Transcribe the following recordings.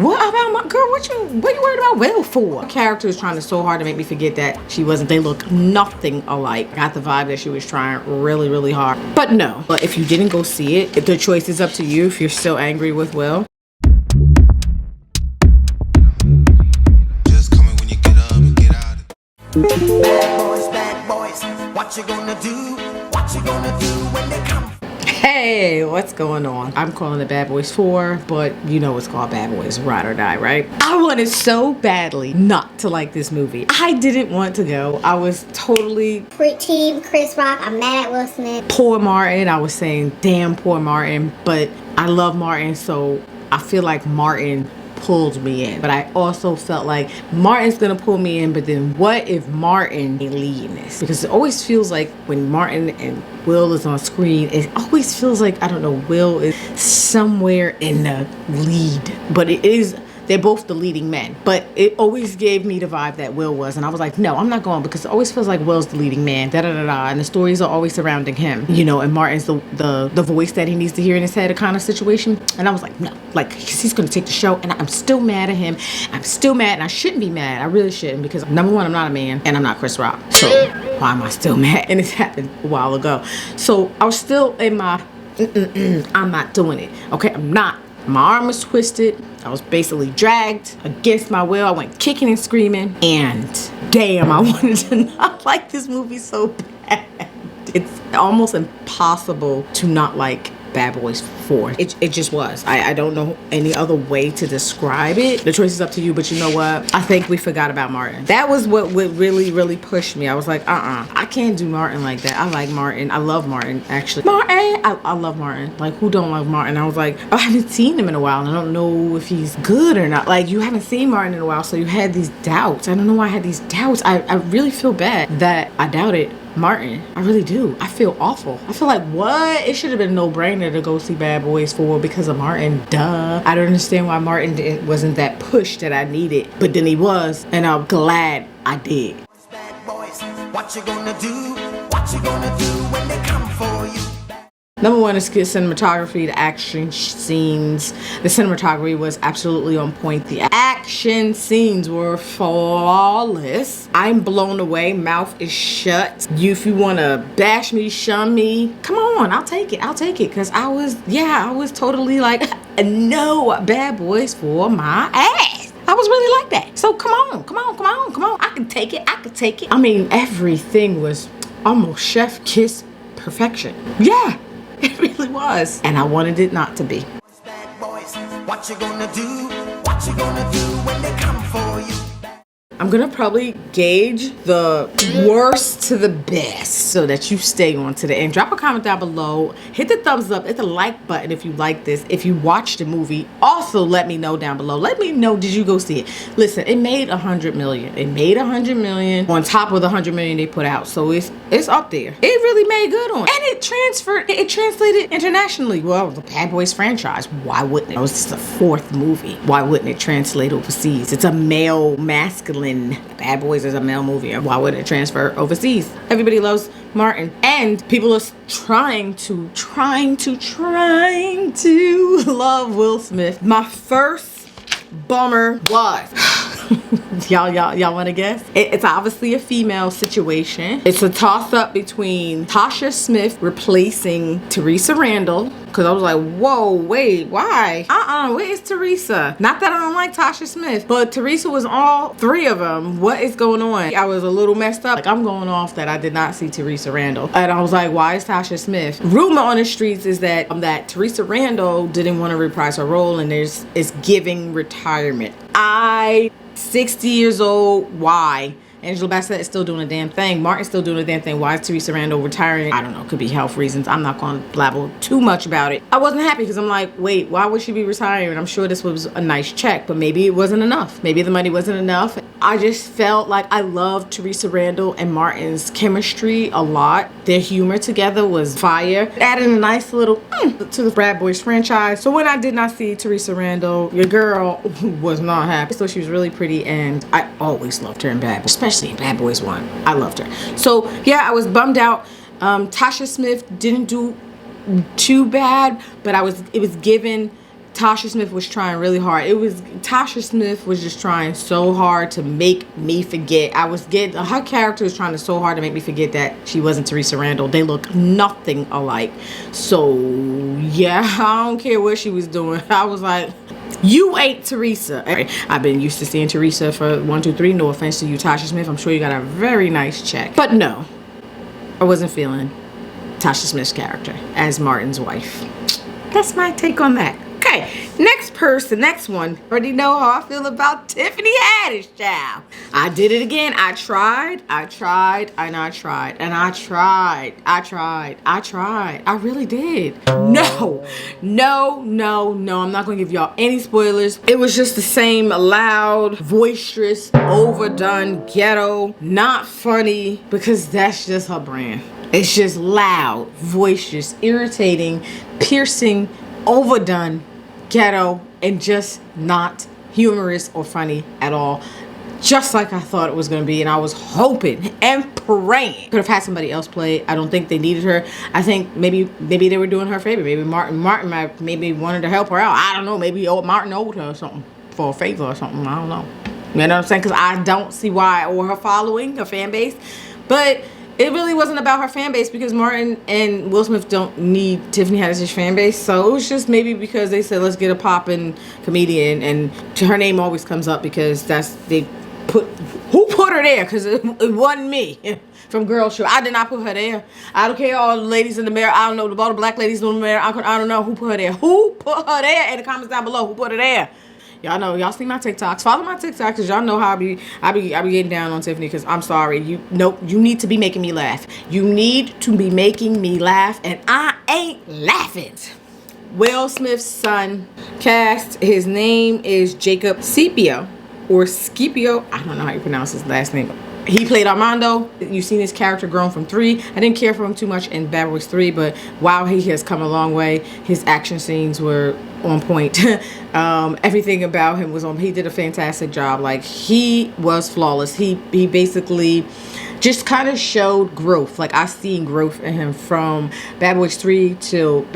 What about my girl? What you worried about Will for? The character is trying so hard to make me forget that she wasn't. They look nothing alike. I got the vibe that she was trying really, really hard. But no. But if you didn't go see it, the choice is up to you if you're still angry with Will. Just coming when you get up and get out. Bad boys, what you gonna do? What you gonna do when they come? Hey, what's going on? I'm calling it Bad Boys 4, but you know it's called Bad Boys Ride or Die, right? I wanted so badly not to like this movie. I didn't want to go. I was totally Team Chris Rock. I'm mad at Will Smith. Poor Martin. I was saying, damn, poor Martin. But I love Martin, so I feel like Martin pulled me in. But I also felt like Martin's gonna pull me in, but then what if Martin ain't leading this? Because it always feels like when Martin and Will is on screen, it always feels like, I don't know, Will is somewhere in the lead. But it is, they're both the leading men. But it always gave me the vibe that Will was. And I was like, no, I'm not going, because it always feels like Will's the leading man. Da-da-da-da. And the stories are always surrounding him. You know, and Martin's the voice that he needs to hear in his head kind of situation. And I was like, no. Like, he's going to take the show. And I'm still mad at him. I'm still mad. And I shouldn't be mad. I really shouldn't. Because number one, I'm not a man. And I'm not Chris Rock. So why am I still mad? And it's happened a while ago. So I was still in my, I'm not doing it. Okay, I'm not. My arm was twisted. I was basically dragged against my will. I went kicking and screaming. And damn, I wanted to not like this movie so bad. It's almost impossible to not like Bad Boys 4. It just was. I don't know any other way to describe it. The choice is up to you, but you know what? I think we forgot about Martin. That was what would really, really push me. I was like, I can't do Martin like that. I like Martin. I love Martin, actually. Martin! I love Martin. Like, who don't love Martin? I was like, I haven't seen him in a while, and I don't know if he's good or not. Like, you haven't seen Martin in a while, so you had these doubts. I don't know why I had these doubts. I really feel bad that I doubted Martin. I really do. I feel awful. I feel like, what? It should have been a no-brainer to go see Bad Boys 4 because of Martin. Duh. I don't understand why Martin wasn't that push that I needed, but then he was, and I'm glad I did. Bad boys, what you gonna do? What you gonna do when they come for you? Number one is cinematography, the action scenes. The cinematography was absolutely on point. The action scenes were flawless. I'm blown away. Mouth is shut. If you want to bash me, shun me, come on, I'll take it. I'll take it. Because I was totally like, no, Bad Boys for my ass. I was really like that. So come on. I can take it. I mean, everything was almost chef kiss perfection. Yeah. It really was. And I wanted it not to be. Bad boys, what you gonna do? What you gonna do when they come for you? I'm gonna probably gauge the worst to the best so that you stay on to the end. Drop a comment down below. Hit the thumbs up. Hit the like button if you like this. If you watched the movie, also let me know down below. Let me know, did you go see it? Listen, it made 100 million. It made 100 million on top of the 100 million they put out. So it's up there. It really made good on it. And it translated internationally. Well, the Bad Boys franchise, why wouldn't it? It was just the fourth movie. Why wouldn't it translate overseas? It's a male, masculine. Bad Boys is a male movie. Why wouldn't it transfer overseas? Everybody loves Martin, and people are trying to love Will Smith. My first bummer was y'all want to guess? It's obviously a female situation. It's a toss-up between Tasha Smith replacing Teresa Randall, because I was like, whoa, wait, why? Where is Teresa? Not that I don't like Tasha Smith, but Teresa was all three of them. What is going on? I was a little messed up. Like, I'm going off that I did not see Teresa Randall. And I was like, why is Tasha Smith? Rumor on the streets is that Teresa Randall didn't want to reprise her role, and it's giving retirement. 60 years old, why? Angela Bassett is still doing a damn thing. Martin's still doing a damn thing. Why is Teresa Randall retiring? I don't know. Could be health reasons. I'm not going to blabble too much about it. I wasn't happy because I'm like, wait, why would she be retiring? I'm sure this was a nice check, but maybe it wasn't enough. Maybe the money wasn't enough. I just felt like I loved Teresa Randall and Martin's chemistry a lot. Their humor together was fire. Added a nice little to the Bad Boys franchise. So when I did not see Teresa Randall, your girl was not happy. So she was really pretty, and I always loved her in Bad Boys, especially in Bad Boys 1. I loved her. So yeah, I was bummed out. Tasha Smith didn't do too bad, but it was given Tasha Smith was trying really hard. Tasha Smith was just trying so hard to make me forget. Her character was trying so hard to make me forget that she wasn't Teresa Randall. They look nothing alike. So yeah, I don't care what she was doing. I was like, you ain't Teresa. I've been used to seeing Teresa for 1, 2, 3. No offense to you, Tasha Smith. I'm sure you got a very nice check. But no, I wasn't feeling Tasha Smith's character as Martin's wife. That's my take on that. Okay, next one. Already know how I feel about Tiffany Haddish, child. I did it again. I tried. I really did. No. I'm not gonna give y'all any spoilers. It was just the same loud, boisterous, overdone, ghetto, not funny, because that's just her brand. It's just loud, boisterous, irritating, piercing, overdone, ghetto, and just not humorous or funny at all. Just like I thought it was going to be, and I was hoping and praying could have had somebody else play it. I don't think they needed her. I think maybe they were doing her a favor. Maybe Martin maybe wanted to help her out. I don't know. Maybe Martin owed her or something for a favor or something. I don't know. You know what I'm saying? Because I don't see why, or her following, her fan base. But it really wasn't about her fan base, because Martin and Will Smith don't need Tiffany Haddish's fan base. So it was just maybe because they said, let's get a poppin' comedian, and her name always comes up because who put her there? Because it wasn't me from Girl Show. I did not put her there. I don't care, all the ladies in the mirror. I don't know, all the black ladies in the mirror. I don't know who put her there. Who put her there? In the comments down below, who put her there? Y'all know, y'all see my TikToks. Follow my TikToks, because y'all know how I be getting down on Tiffany, because I'm sorry. You need to be making me laugh. You need to be making me laugh, and I ain't laughing. Will Smith's son cast, his name is Jacob Scipio, or Scipio. I don't know how you pronounce his last name. He played Armando. You've seen his character grown from 3. I didn't care for him too much in Bad Boys 3, but wow, he has come a long way. His action scenes were on point. Everything about him was on. He did a fantastic job. Like, he was flawless. He basically just kind of showed growth. Like, I seen growth in him from Bad Boys 3 to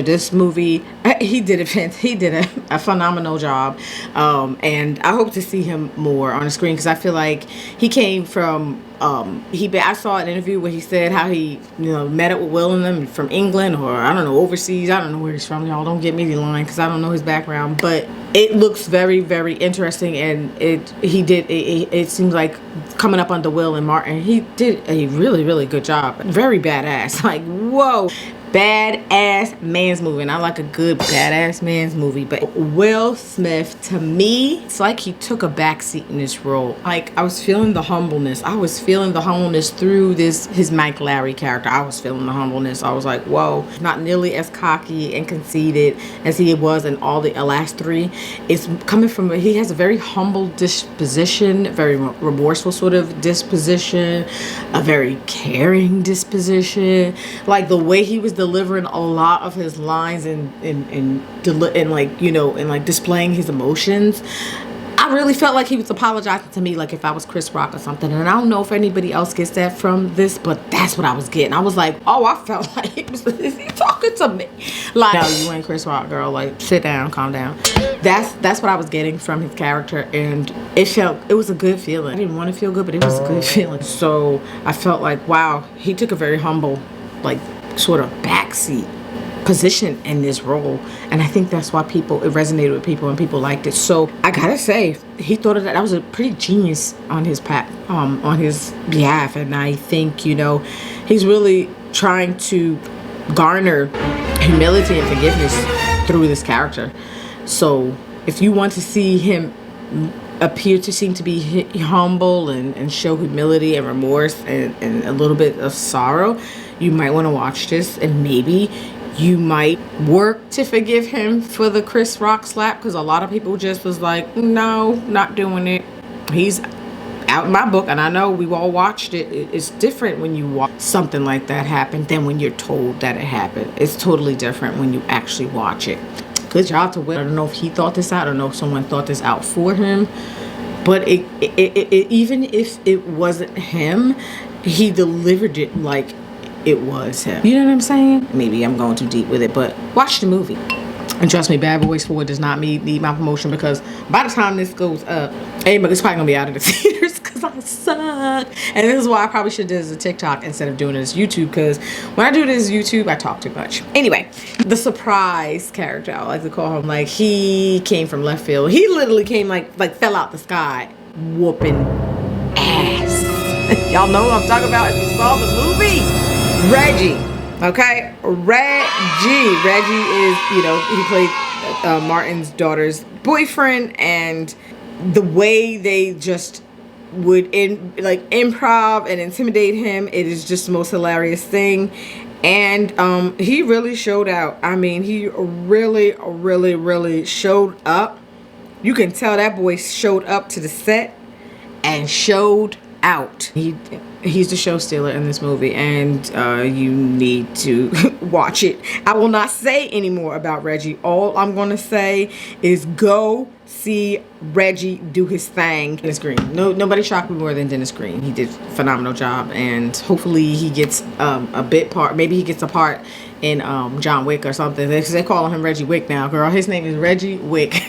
this movie. He did a phenomenal job, and I hope to see him more on the screen, because I feel like he came from I saw an interview where he said how he met up with Will and them from England, or I don't know, overseas. I don't know where he's from, y'all. Don't get me the line, because I don't know his background, but it looks very, very interesting. And it seems like coming up under Will and Martin, he did a really, really good job. Very badass. Like, whoa. Badass man's movie, and I like a good badass man's movie. But Will Smith, to me, it's like he took a backseat in this role. Like, I was feeling the humbleness. I was feeling the humbleness through his Mike Larry character. I was feeling the humbleness. I was like, whoa, not nearly as cocky and conceited as he was in all the last 3. It's coming from, he has a very humble disposition, very remorseful sort of disposition, a very caring disposition. Like, the way he was delivering a lot of his lines and displaying his emotions, I really felt like he was apologizing to me, like if I was Chris Rock or something. And I don't know if anybody else gets that from this, but that's what I was getting. I was like, oh, I felt like is he talking to me? Like, no, you ain't Chris Rock, girl. Like, sit down, calm down. That's what I was getting from his character, and it was a good feeling. I didn't want to feel good, but it was a good feeling. So I felt like, wow, he took a very humble, like, sort of backseat position in this role, and I think that's why it resonated with people and people liked it. So I gotta say, he thought of that was a pretty genius on his behalf, and I think he's really trying to garner humility and forgiveness through this character. So if you want to see him appear to seem to be humble and show humility and remorse and a little bit of sorrow, you might want to watch this, and maybe you might work to forgive him for the Chris Rock slap, because a lot of people just was like, no, not doing it. He's out in my book, and I know we all watched it. It's different when you watch something like that happen than when you're told that it happened. It's totally different when you actually watch it. Good job to Will. I don't know if he thought this out. I don't know if someone thought this out for him. But even if it wasn't him, he delivered it like it was him. You know what I'm saying? Maybe I'm going too deep with it, but watch the movie. And trust me, Bad Boys 4 does not need my promotion, because by the time this goes up, it's probably gonna be out of the theaters because I suck. And this is why I probably should do this as a TikTok instead of doing it as YouTube, because when I do this as YouTube, I talk too much. Anyway, the surprise character, I like to call him, like, he came from left field. He literally came like fell out the sky, whooping ass. Y'all know what I'm talking about if you saw the movie. Reggie. Okay, Reggie is, you know, he played Martin's daughter's boyfriend, and the way they just would improv and intimidate him, it is just the most hilarious thing. And he really showed out. I mean, he really showed up. You can tell that boy showed up to the set and showed out. He's the show stealer in this movie, and you need to watch it. I will not say any more about Reggie. All I'm gonna say is go see Reggie do his thing. Dennis Green. Nobody shocked me more than Dennis Green. He did a phenomenal job, and hopefully he gets a bit part. Maybe he gets a part in John Wick or something. They call him Reggie Wick now, girl. His name is Reggie Wick.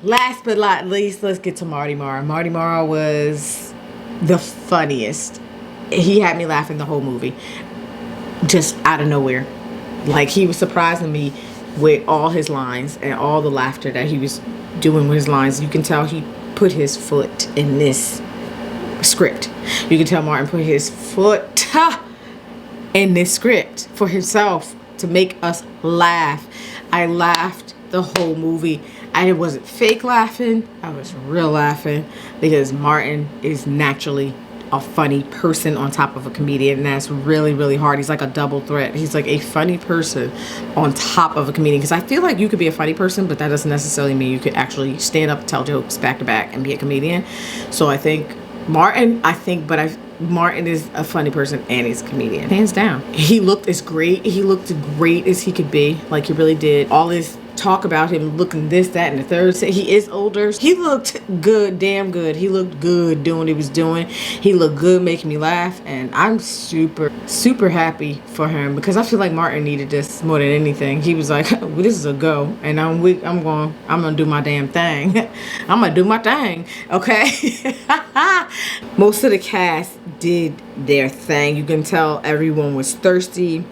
Last but not least, let's get to Marty Marr. Marty Marr was the funniest. He had me laughing the whole movie, just out of nowhere. Like, he was surprising me with all his lines and all the laughter that he was doing with his lines. You can tell he put his foot in this script. You can tell Martin put his foot in this script for himself to make us laugh. I laughed the whole movie. I wasn't fake laughing. I was real laughing, because Martin is naturally a funny person on top of a comedian, and that's really hard. He's like a double threat. He's like a funny person on top of a comedian, because I feel like you could be a funny person, but that doesn't necessarily mean you could actually stand up, tell jokes back to back, and be a comedian. So I think Martin is a funny person, and he's a comedian, hands down. He looked as great as he could be. Like, he really did. All his talk about him looking this, that, and the third, he is older. He looked good, damn good. He looked good doing what he was doing. He looked good making me laugh, and I'm super happy for him, because I feel like Martin needed this more than anything. He was like, well, this is a go, and I'm gonna do my damn thing. I'm gonna do my thing, okay? Most of the cast did their thing. You can tell everyone was thirsty,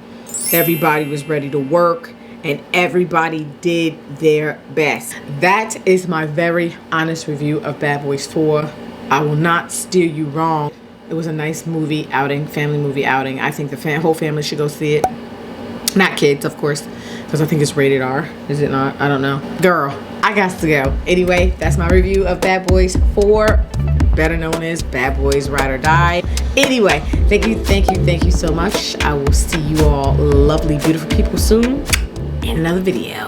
everybody was ready to work, and everybody did their best. That is my very honest review of Bad Boys 4. I will not steer you wrong. It was a nice movie outing, family movie outing. I think the whole family should go see it. Not kids, of course, because I think it's rated R. Is it not? I don't know. Girl, I got to go. Anyway, that's my review of Bad Boys 4, better known as Bad Boys Ride or Die. Anyway, thank you so much. I will see you all lovely, beautiful people soon in another video.